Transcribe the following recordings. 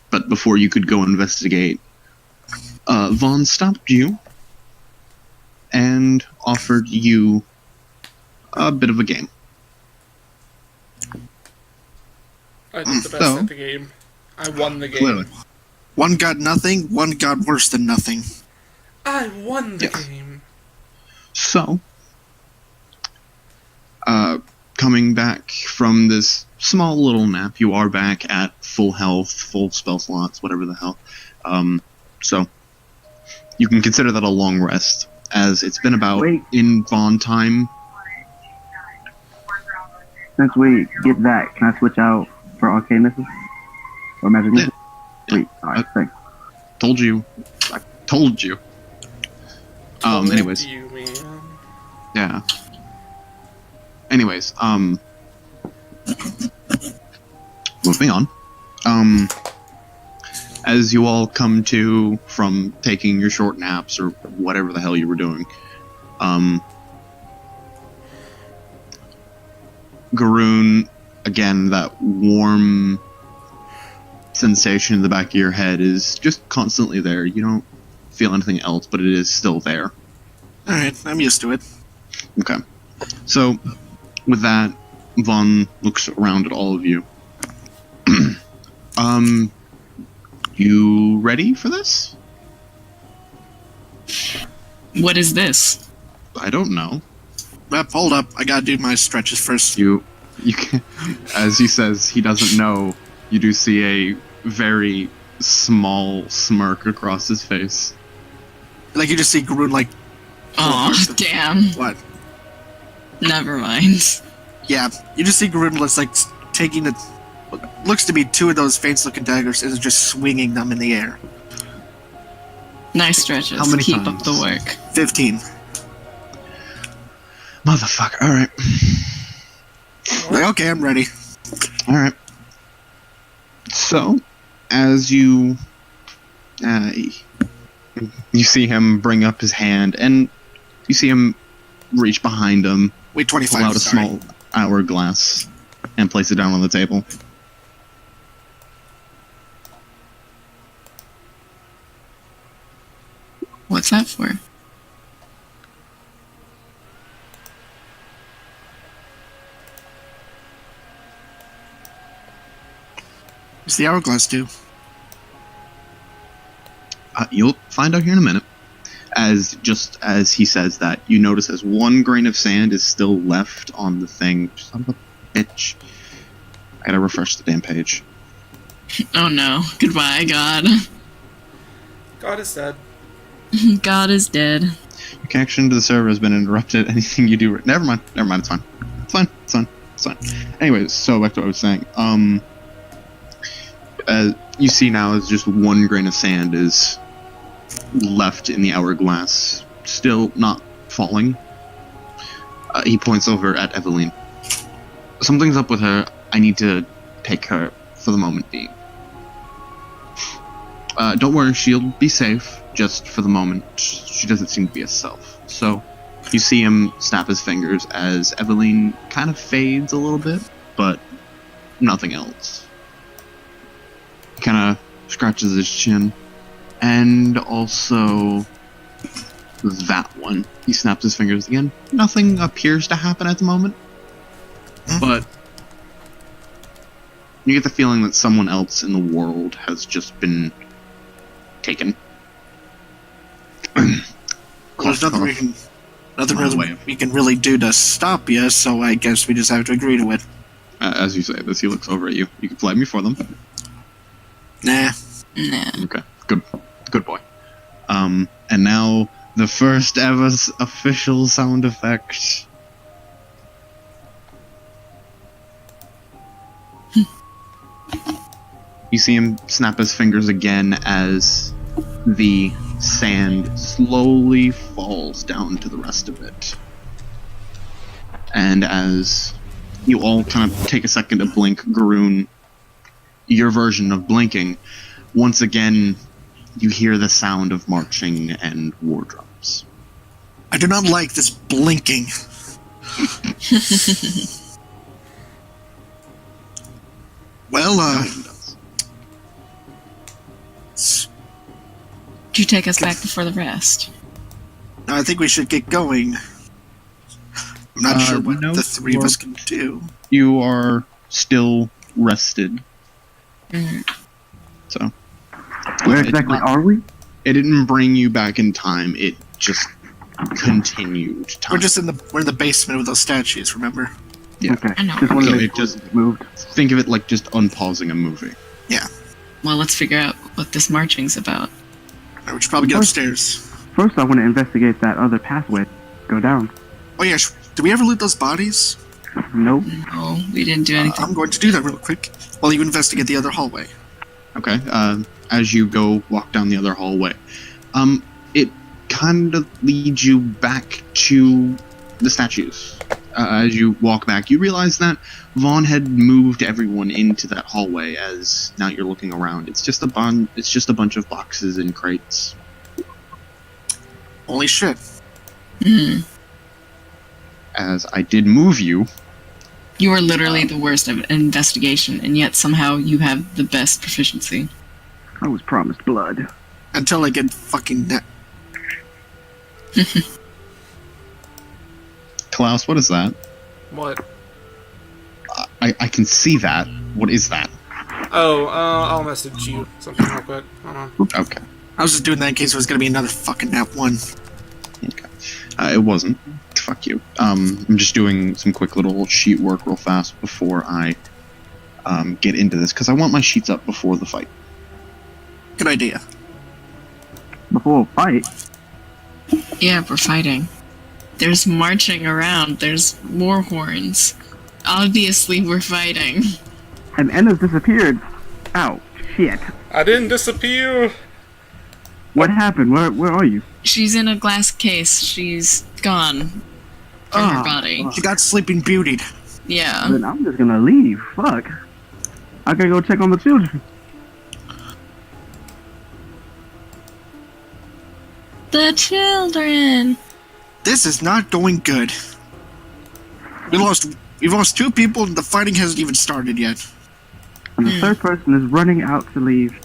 But before you could go investigate, Vaughn stopped you and offered you a bit of a game. I did the best at the game. I won the game. Clearly. One got nothing, one got worse than nothing. I won the game. So, coming back from this small little nap, you are back at full health, full spell slots, whatever the hell. So, you can consider that a long rest, as it's been about, in Vaughn time. Since we get that, can I switch out for arcane missiles? Or magic missiles? Sweet. Alright, thanks. Told you. I told you. Anyways. You, man. Yeah. Anyways, moving on. As you all come to from taking your short naps or whatever the hell you were doing, Garoon, again, that warm sensation in the back of your head is just constantly there. You don't feel anything else, but it is still there. Alright, I'm used to it. Okay. So, with that, Vaughn looks around at all of you. You ready for this? What is this? I don't know. Hold up, I gotta do my stretches first. You can, as he says, he doesn't know. You do see a very small smirk across his face. Like, you just see Garoon, like... Oh, damn. What? Never mind. Yeah, you just see Garoon, like, taking the... Looks to be two of those fancy-looking daggers and is just swinging them in the air. Nice stretches. How many Keep times? up the work. 15. Motherfucker, alright. Like, okay, I'm ready. Alright. So, as you see him bring up his hand, and you see him reach behind him, Wait, 25, pull out a sorry. small hourglass, and place it down on the table. What's that for? What's the hourglass do? You'll find out here in a minute. Just as he says that, you notice as one grain of sand is still left on the thing. Son of a bitch. I gotta refresh the damn page. Oh no. Goodbye, God. God is dead. God is dead. Your connection to the server has been interrupted. Anything you do... Never mind, it's fine. It's fine. Anyways, so back to what I was saying. You see now is just one grain of sand is left in the hourglass, still not falling. He points over at Eveline. Something's up with her. I need to take her for the moment being. Don't worry, she'll be safe, just for the moment. She doesn't seem to be herself. So, you see him snap his fingers as Eveline kind of fades a little bit, but nothing else. He kind of scratches his chin. And also that one. He snaps his fingers again. Nothing appears to happen at the moment. But you get the feeling that someone else in the world has just been taken. There's nothing we can really do to stop you, so I guess we just have to agree to it. As you say this, he looks over at you. You can blame me for them. Nah. Nah. Okay, good boy. And now the first ever official sound effect. You see him snap his fingers again as the sand slowly falls down to the rest of it. And as you all kind of take a second to blink, Garoon, your version of blinking, once again, you hear the sound of marching and war drums. I do not like this blinking. Well, you take us back before the rest? I think we should get going. I'm not sure what no, the three of us can do. You are still rested. So. Where It's exactly not- are we? It didn't bring you back in time. It just continued time. We're in the basement with those statues, remember? Yeah. Okay. I know. Just wanted So to it make sure just- it moved. Think of it like just unpausing a movie. Well, let's figure out what this marching's about. Alright, we should probably get upstairs. First, I want to investigate that other pathway. Go down. Oh yeah, did we ever loot those bodies? Nope. No, we didn't do anything. I'm going to do that real quick while you investigate the other hallway. Okay. As you go walk down the other hallway, it kind of leads you back to the statues. As you walk back, you realize that Vaughn had moved everyone into that hallway. As now you're looking around, it's just a bunch of boxes and crates. Holy shit. Mhm. As I did move you, You are literally the worst of investigation, and yet somehow you have the best proficiency. I was promised blood. Until I get fucking Klaus, what is that? What? I can see that. What is that? Oh, I'll message you something real quick. Hold on. Okay. I was just doing that in case it was gonna be another fucking nat one. It wasn't. Fuck you. I'm just doing some quick little sheet work real fast before I get into this, because I want my sheets up before the fight. Good idea. Before a fight, Yeah, we're fighting. There's marching around. There's war horns. Obviously, we're fighting. and Enna's disappeared. Ow, shit. I didn't disappear! What happened? Where are you? She's in a glass case. She's gone from her body. She got Sleeping Beautied. Yeah. Then I'm just gonna leave. Fuck. I gotta go check on the children. The children. This is not going good. We've lost two people and the fighting hasn't even started yet. And the third person is running out to leave.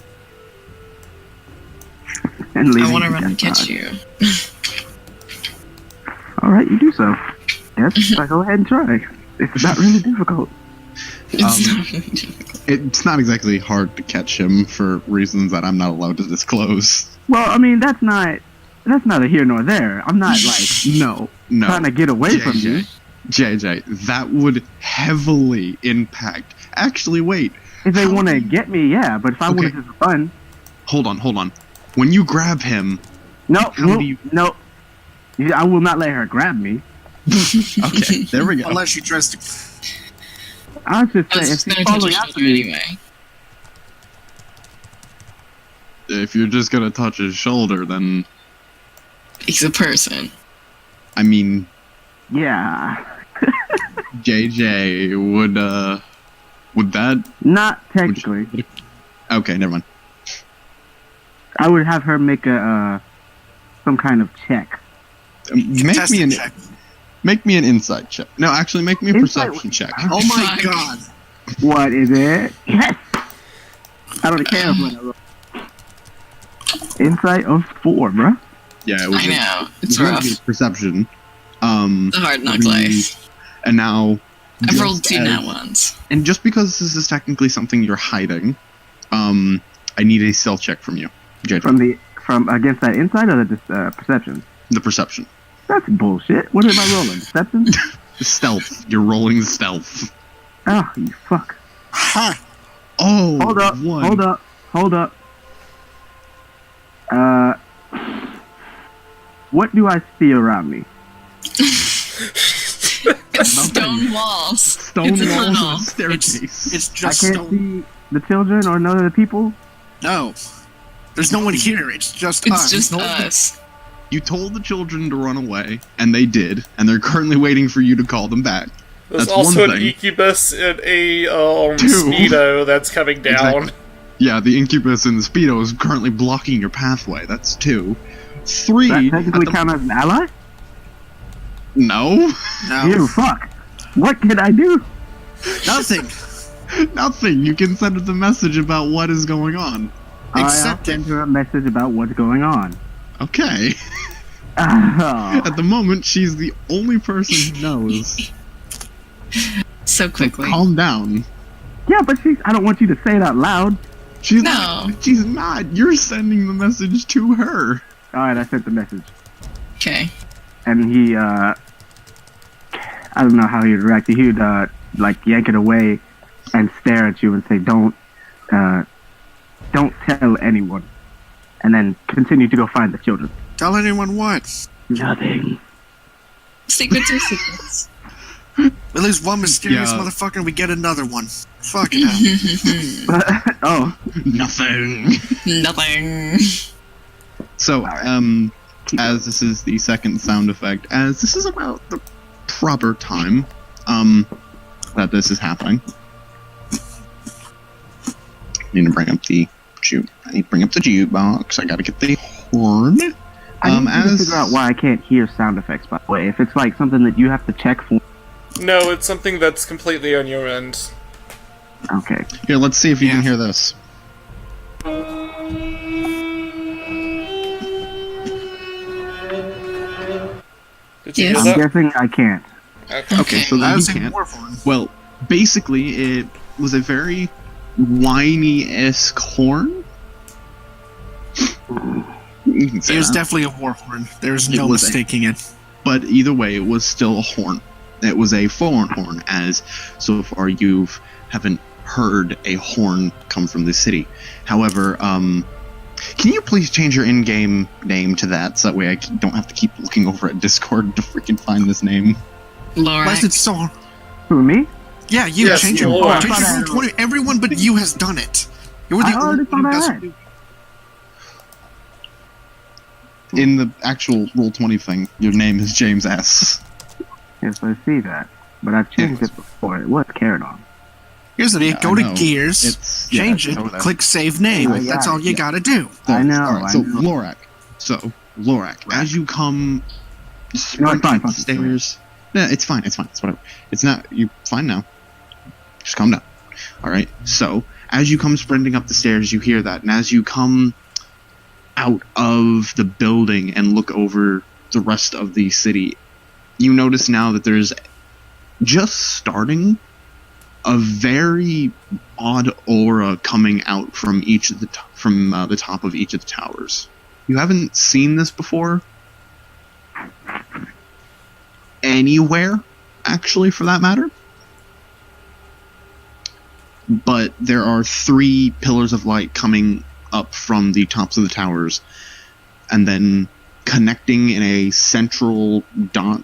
And leaving. I want to run the and catch guest you. Alright, you do so. Yes, I go ahead and try. It's not really difficult. It's Um, not really difficult. It's not exactly hard to catch him for reasons that I'm not allowed to disclose. Well, I mean, that's neither here nor there. I'm not, like, No. trying to get away from you. JJ, that would heavily impact. Actually, wait. If they How want to do you- get me, yeah, but if I want Okay. to just run... Hold on. When you grab him, No, How no, do you- no. I will not let her grab me. okay, there we go. Unless she tries to. I was just I was saying, if just she's gonna touch following your after shoulder me... anyway. If you're just gonna touch his shoulder, then He's a person. I mean, Yeah. JJ would that? Not technically. Okay, never mind. I would have her make some kind of check. Make Contested me check. make me an insight check. No, actually, make me a Insight- perception check. Oh my Fuck. god. What is it? Yes! I don't care what I roll. Insight of 4, bruh. Yeah, it was I know. It's gonna rough. be perception. The hard knock the- life. And now I've just rolled 2 as- nat ones. And just because this is technically something you're hiding, I need a stealth check from you, JJ. From against that insight or the perception? The perception. That's bullshit. What am I rolling? Deception? Stealth. You're rolling stealth. Oh, you fuck. Ha! Oh, Hold up, one. hold up. What do I see around me? Stone walls. Stone It's a walls and tunnel. a staircase. It's I just can't stone. see the children or none of the people. No. There's no one here. It's just It's us. just No- us. You told the children to run away, and they did, and they're currently waiting for you to call them back. There's That's also one an thing. incubus and a Two. Speedo that's coming down. Exactly. Yeah, the incubus and the speedo is currently blocking your pathway. That's 2. 3. Does that technically at the- count as an ally? No, No. You fuck. What can I do? Nothing. nothing. You can send the message about what is going on. I'll Accept send it. her a message about what's going on. Okay. Oh. At the moment, she's the only person who knows. So quickly. Calm down. Yeah, but I don't want you to say it out loud. She's No. not. She's not. You're sending the message to her. Alright, I sent the message. Okay. And he, I don't know how he'd react. He would, like, yank it away and stare at you and say, don't tell anyone. And then continue to go find the children. Tell anyone what? Nothing. Secrets are secrets. We lose one mysterious Yeah. motherfucker and we get another one. Fuck it up. Oh, Nothing. Nothing. So, as this is the second sound effect, as this is about the proper time, that this is happening. I need to bring up the jukebox. I gotta get the horn. I need to as figure out why I can't hear sound effects, by the way. If it's like something that you have to check for. No, it's something that's completely on your end. Okay. Here, let's see if you can Yeah. hear this. Did you Yes. hear I'm that? guessing I can't. Okay. Okay, so I then was you in can't. Warhorn. Well, basically, it was a very whiny-esque horn. You can say It was that. definitely a Warhorn. There's It no was a- mistaking it. But either way, it was still a horn. It was a foreign horn, as so far you haven't heard a horn come from the city. However, can you please change your in-game name to that, so that way I don't have to keep looking over at Discord to freaking find this name? Blasted Lorax. so. Who, me? Yeah, you Yes, change Lord. your change I your thought room 20. Everyone but you has done it. You're the I already only one who thought I doesn't had. do. In the actual Roll20 thing, your name is James S. Yes, I see that. But I've changed it before. It was carried on. Here's the deal. Yeah, Go I to know. Gears, It's change yeah, it, over there. click save name. Oh, yeah, That's all you yeah. gotta do. I know, Alright, I so know. Lorak. So Lorak, as you come No, sprinting it's fine, up the fine. stairs. Yeah, it's fine. It's whatever. It's not you. Fine now. Just calm down. All right. So as you come sprinting up the stairs, you hear that, and as you come out of the building and look over the rest of the city, you notice now that there's just starting a very odd aura coming out from each of the the top of each of the towers. You haven't seen this before anywhere, actually, for that matter. But there are 3 pillars of light coming up from the tops of the towers, and then connecting in a central dot,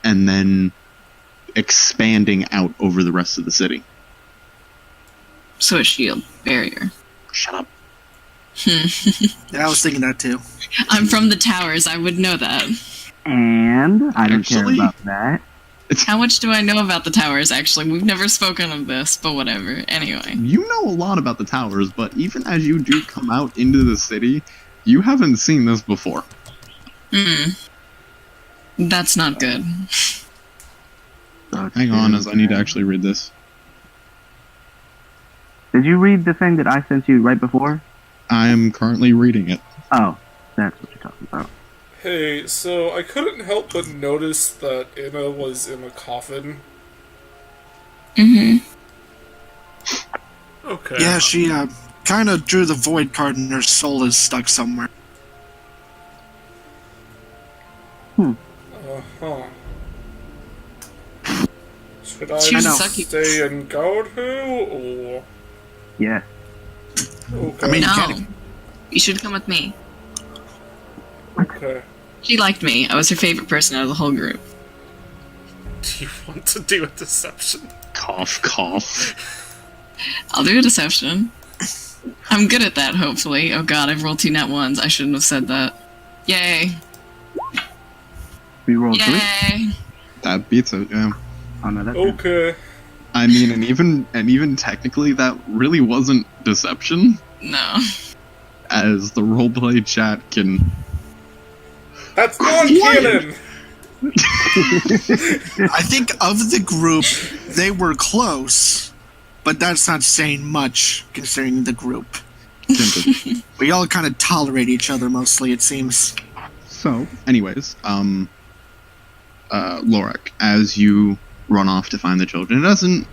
and then expanding out over the rest of the city. So a shield barrier. Shut up. Yeah, I was thinking that too. I'm from the towers. I would know that. And I don't Actually- care about that. How much do I know about the towers? Actually, we've never spoken of this, but whatever. Anyway. You know a lot about the towers, but even as you do come out into the city, you haven't seen this before. That's not good. Hang on, as I need to actually read this. Did you read the thing that I sent you right before? I am currently reading it. Oh, that's what you're talking about. Hey, so I couldn't help but notice that Emma was in a coffin. Mm-hmm. Okay. Yeah, she kind of drew the void card and her soul is stuck somewhere. Uh-huh. Should I She was sucky. stay and guard her, or... Yes. Okay. I mean- No. You should come with me. Okay. She liked me. I was her favorite person out of the whole group. Do you want to do a deception? Cough, cough. I'll do a deception. I'm good at that, hopefully. Oh god, I've rolled 2 nat ones. I shouldn't have said that. Yay! We rolled 3? Yay! That beats it, yeah. Oh, no, that's good. Okay. I mean, and even technically, that really wasn't deception, No. as the roleplay chat can. That's non-canon! I think of the group, they were close, but that's not saying much considering the group. Tinted. We all kind of tolerate each other mostly, it seems. So, anyways, Lorik, as you run off to find the children, it doesn't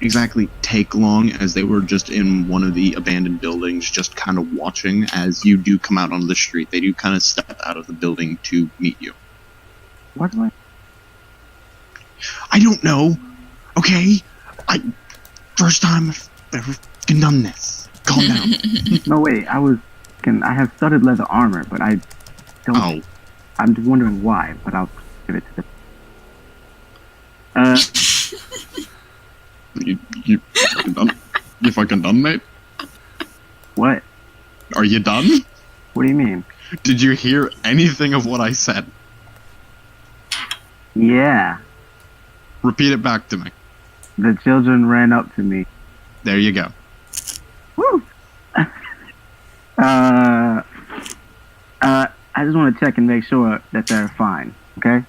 exactly take long, as they were just in one of the abandoned buildings, just kind of watching. As you do come out onto the street, they do kind of step out of the building to meet you. What do I don't know. Okay, first time I've ever fucking done this. Calm down. No, wait. I have studded leather armor, but I don't. Oh, I'm just wondering why, but I'll give it to the. you fucking done? You fucking done, mate? What? Are you done? What do you mean? Did you hear anything of what I said? Yeah. Repeat it back to me. The children ran up to me. There you go. Woo! I just want to check and make sure that they're fine. Okay.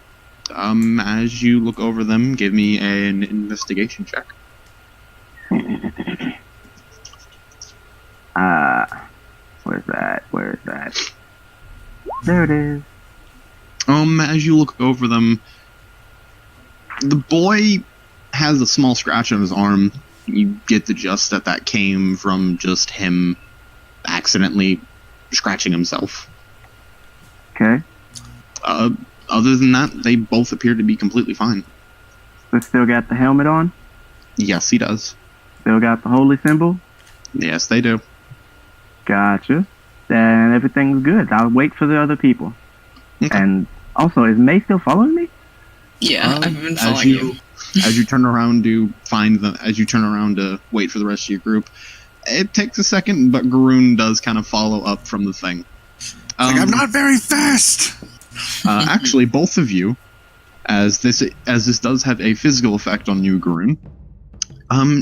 As you look over them, give me an investigation check. Where's that? Where is that? There it is. As you look over them, the boy has a small scratch on his arm. You get the gist that came from just him accidentally scratching himself. Okay. Other than that, they both appear to be completely fine. So still got the helmet on? Yes, he does. Still got the holy symbol? Yes, they do. Gotcha. Then everything's good. I'll wait for the other people. Okay. And also, is May still following me? Yeah, I've been following as you. as you turn around to find them, as you turn around to wait for the rest of your group, it takes a second, but Garoon does kind of follow up from the thing. I'm not very fast! Actually, both of you, as this does have a physical effect on you, Garoon,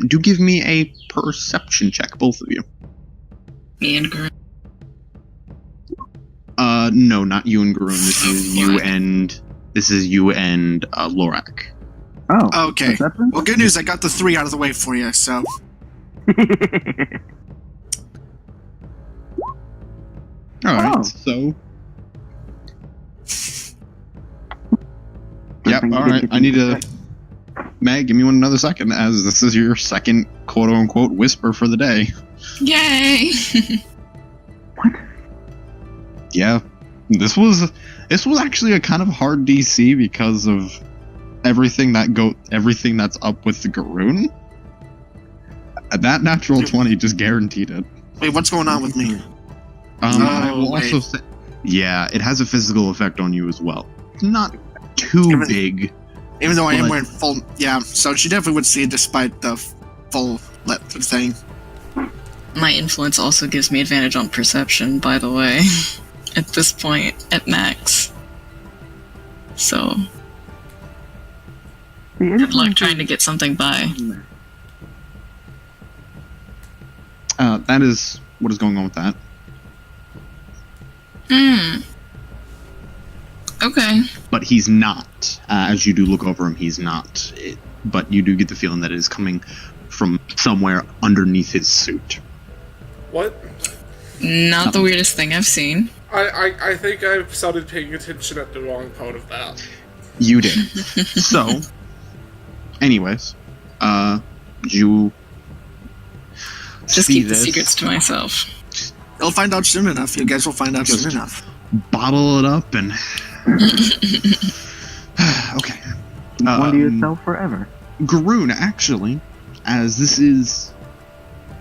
do give me a perception check, both of you. Me and Guru. No, not you and Garoon. This is you and Lorak. Oh. Okay. Perception? Well, good news, I got the 3 out of the way for you, so. All right, Oh. so. Yep. All right. I need to. Meg, give me another second, as this is your second quote-unquote whisper for the day. Yay! Yeah, this was actually a kind of hard DC because of everything that's up with the Garoon. That natural 20 just guaranteed it. Wait, what's going on with me? I will wait. also say, yeah, it has a physical effect on you as well. Not too Even- big. Even though I am But- wearing full. Yeah, so she definitely would see it despite the full thing. My influence also gives me advantage on perception, by the way. At this point, at max. So, good luck trying to get something by. That is what is going on with that. Okay. But he's not. As you do look over him, he's not. But you do get the feeling that it is coming from somewhere underneath his suit. What? Not the weirdest thing I've seen. I think I started paying attention at the wrong part of that. You did. So, anyways, you Just see keep the this, secrets to myself. You'll find out soon enough. You guys will find out Just- soon enough. bottle it up, and okay. Keep one to yourself forever. Garoon, actually, as this is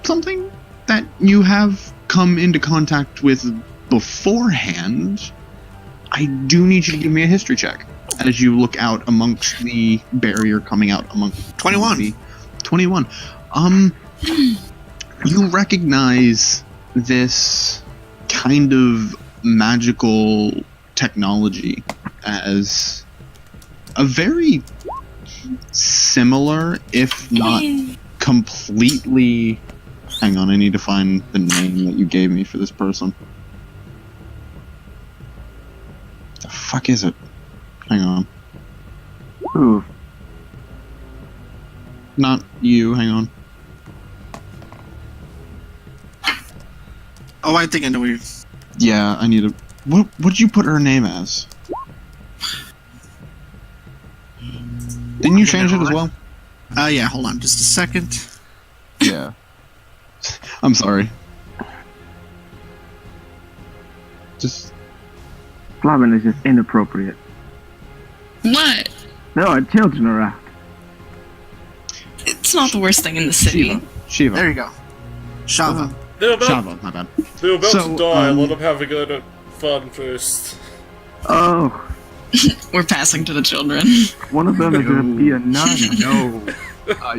something that you have come into contact with beforehand, I do need you to give me a history check as you look out amongst the barrier coming out amongst 21. the 21. You recognize this kind of magical technology as a very similar, if not completely. Hang on, I need to find the name that you gave me for this person. The fuck is it? Hang on. Ooh. Not you, hang on. Oh, I think I know where you... Yeah, I need to. What did you put her name as? Didn't you change it as well? Yeah, hold on just a second. Yeah. I'm sorry. Just. Flavin is just inappropriate. What? There are children around. It's not the worst thing in the city. Shiva. There you go. Shava. They're about, Shava, my bad. they're about So, to die. um, Let them have a good fun first. Oh, We're passing to the children. one of them is gonna be a nun. No.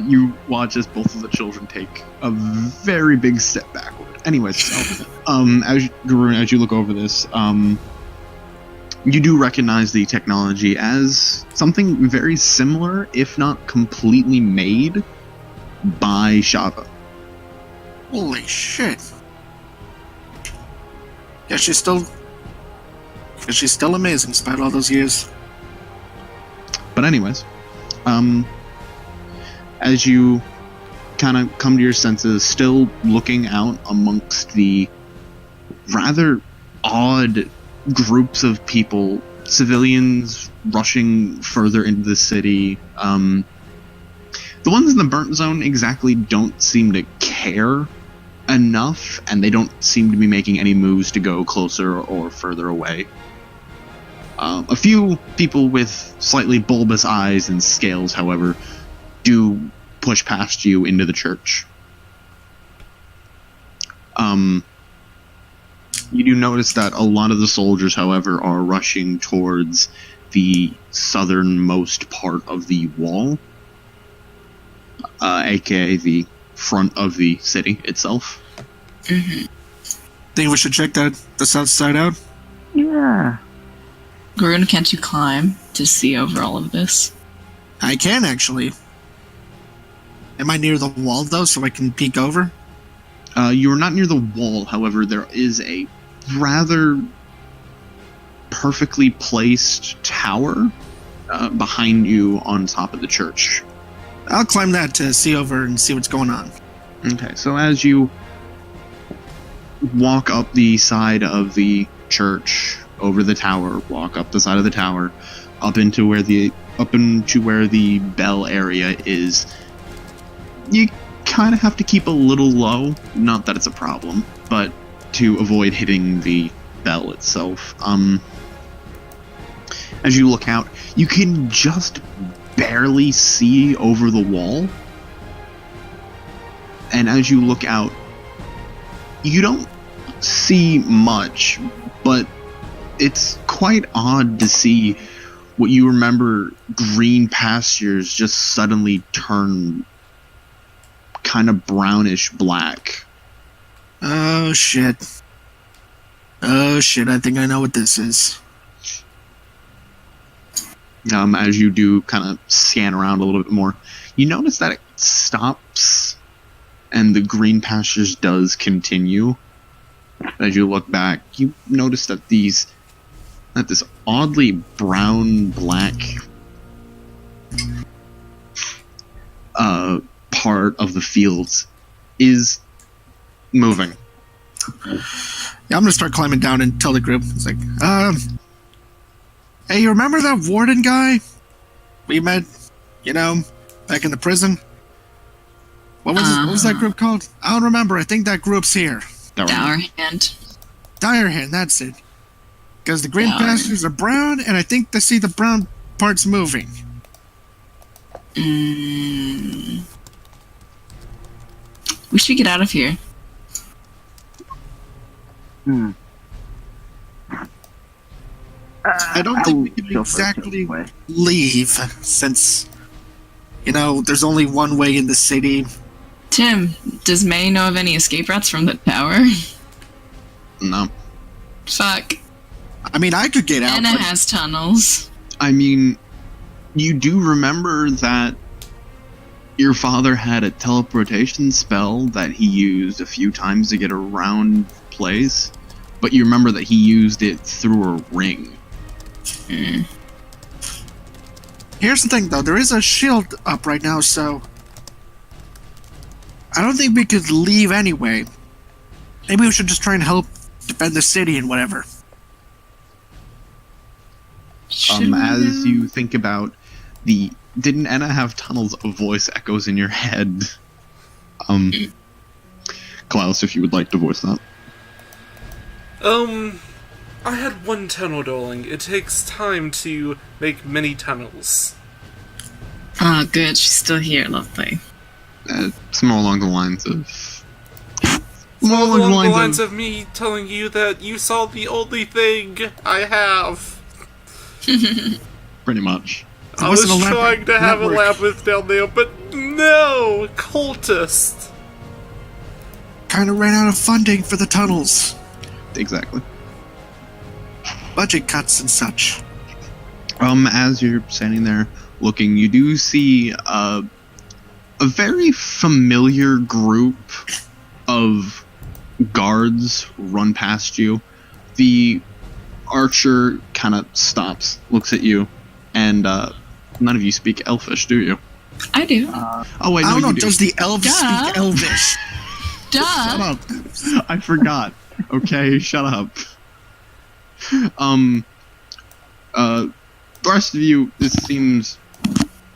You watch as both of the children take a very big step backward. Anyways, so, as you look over this, you do recognize the technology as something very similar, if not completely made by Shava. Holy shit. Yeah, she's still amazing despite all those years. But anyways, as you kind of come to your senses, still looking out amongst the rather odd groups of people, civilians rushing further into the city. The ones in the burnt zone exactly don't seem to care enough, and they don't seem to be making any moves to go closer or further away. A few people with slightly bulbous eyes and scales, however, do push past you into the church. You do notice that a lot of the soldiers, however, are rushing towards the southernmost part of the wall, aka the front of the city itself. Mm-hmm. Think we should check the south side out? Yeah. Garun, can't you climb to see over all of this? I can actually. Am I near the wall though, so I can peek over? You are not near the wall, however, there is a rather perfectly placed tower behind you on top of the church. I'll climb that to see over and see what's going on. Okay, so as you walk up the side of the church, over the tower, walk up the side of the tower, up into where the bell area is, you kind of have to keep a little low. Not that it's a problem, but to avoid hitting the bell itself. As you look out, you can just barely see over the wall. And as you look out, you don't see much, but it's quite odd to see what you remember green pastures just suddenly turn kind of brownish black. Oh shit. Oh shit, I think I know what this is. As you do kind of scan around a little bit more, you notice that it stops and the green pastures does continue. As you look back, you notice that this oddly brown-black part of the fields is moving. Yeah, I'm gonna start climbing down and tell the group. It's like, hey, you remember that warden guy we met, back in the prison? What was that group called? I don't remember. I think that group's here. Dour Hand. Direhand, that's it. Because the green pastures are brown, and I think they see the brown parts moving. We should get out of here. I don't think we can go for a exactly way. leave, since, there's only one way in the city. Tim, does May know of any escape routes from the tower? No. Fuck. I mean, I could get out, Anna but has tunnels. I mean, you do remember that your father had a teleportation spell that he used a few times to get around the place, but you remember that he used it through a ring. here's the thing, though. There is a shield up right now, so I don't think we could leave anyway. Maybe we should just try and help defend the city and whatever. As you think about didn't Enna have tunnels of voice echoes in your head? Klaus, if you would like to voice that. I had one tunnel, darling. It takes time to make many tunnels. Ah, good. She's still here. Lovely. It's more along the lines of... More along the lines of me telling you that you saw the only thing I have. Pretty much. I was trying to have a labyrinth down there, but no! Cultist! Kind of ran out of funding for the tunnels. Exactly. Budget cuts and such. As you're standing there looking, you do see a very familiar group of guards run past you. The archer kind of stops, looks at you, and none of you speak Elfish, do you? I do. Oh wait, no, I don't know. you do. Does the elves Duh. speak Elvish? Duh! Shut up! I forgot. Okay, shut up. The rest of you, this seems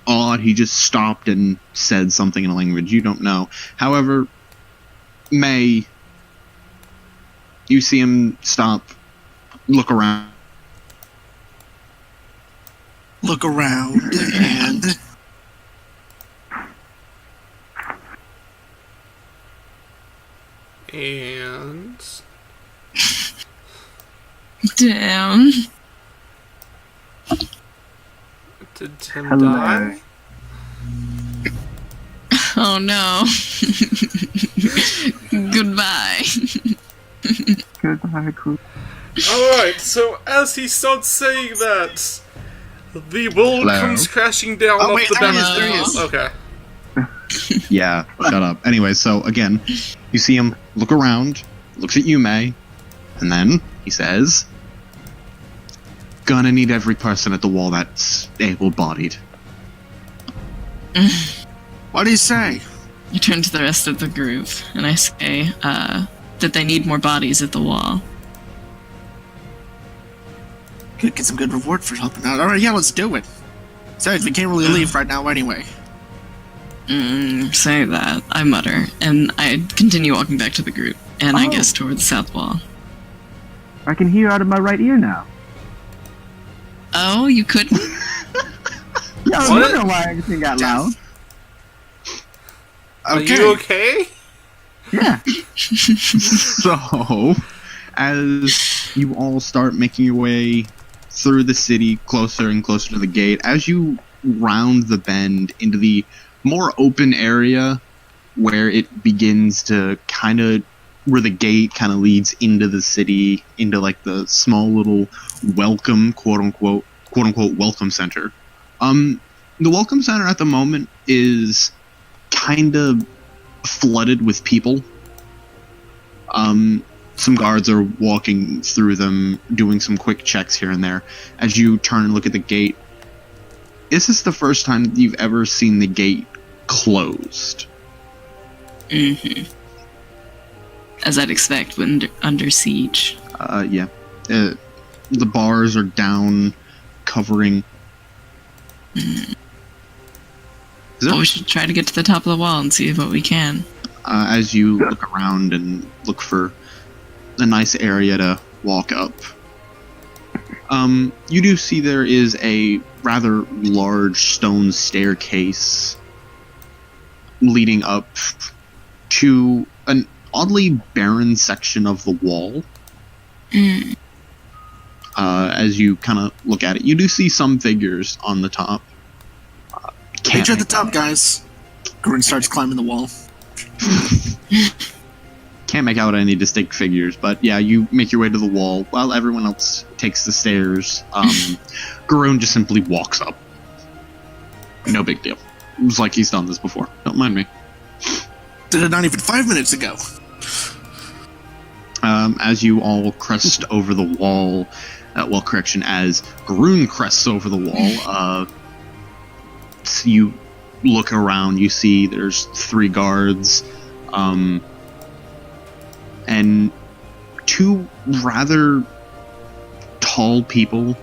odd. He just stopped and said something in a language you don't know. However, May, you see him stop, look around. Look around and... And... Damn. Did Tim Hello. die? Oh no. Goodbye. Goodbye, cool. Alright, so as he starts saying that, the bull Hello? comes crashing down Oh, off wait, the there he back. is, there he is. Okay. Yeah, shut up. Anyway, so again, you see him look around, looks at you, May, and then he says, "Gonna need every person at the wall that's able-bodied." What do you say? I turn to the rest of the group and I say that they need more bodies at the wall. Could get some good reward for helping out. Alright, yeah, let's do it. Besides, we can't really leave right now anyway. Say that, I mutter, and I continue walking back to the group, and I Oh. guess toward the south wall. I can hear out of my right ear now. Oh, you couldn't? Yeah, I was What? wondering why everything got loud. Are Okay. you okay? Yeah. So, as you all start making your way through the city, closer and closer to the gate, as you round the bend into the more open area where it begins to kind of, where the gate kind of leads into the city, into like the small little welcome, quote unquote, welcome center. The welcome center at the moment is kind of flooded with people. Some guards are walking through them, doing some quick checks here and there. As you turn and look at the gate, this is the first time that you've ever seen the gate closed. Mm-hmm. As I'd expect when under siege. Yeah. The bars are down, covering. Is But we there, should try to get to the top of the wall and see what we can. as you look around and look for a nice area to walk up, you do see there is a rather large stone staircase leading up to an oddly barren section of the wall. As you kind of look at it, you do see some figures on the top. Reach at the top, guys. Grun starts climbing the wall. Can't make out any distinct figures, but yeah, you make your way to the wall while everyone else takes the stairs. Garone just simply walks up. No big deal. It was like he's done this before. Don't mind me. Did it not even 5 minutes ago. As you all crest over the wall, as Garune crests over the wall, you look around, you see there's 3 guards, and and two rather tall people,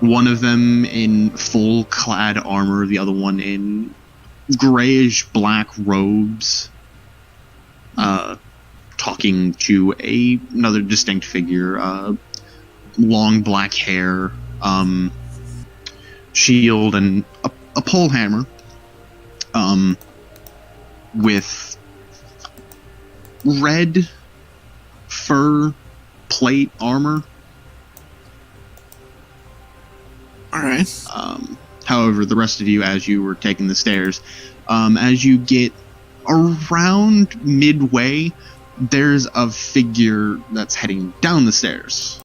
one of them in full clad armor, the other one in grayish black robes, talking to another distinct figure, long black hair, shield, and a pole hammer, with red fur plate armor. Alright. However, the rest of you, as you were taking the stairs, as you get around midway, there's a figure that's heading down the stairs.